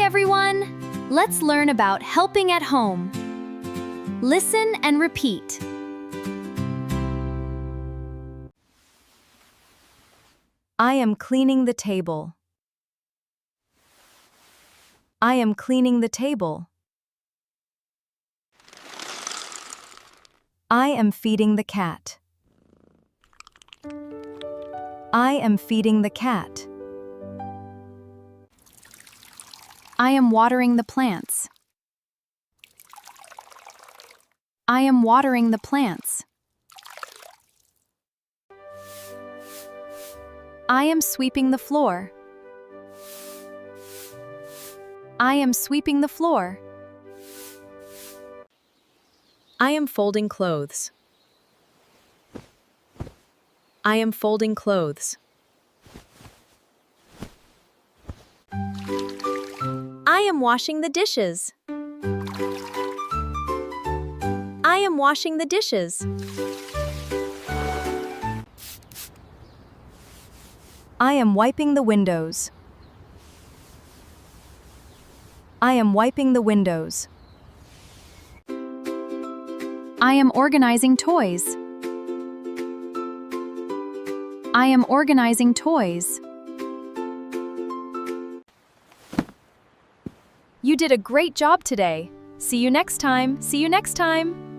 everyone! Let's learn about helping at home. Listen and repeat. I am cleaning the table. I am cleaning the table. I am feeding the cat. I am feeding the cat. I am watering the plants. I am watering the plants. I am sweeping the floor. I am sweeping the floor. I am folding clothes. I am folding clothes. I am washing the dishes. I am washing the dishes. I am wiping the windows. I am wiping the windows. I am organizing toys. I am organizing toys. You did a great job today. See you next time. See you next time.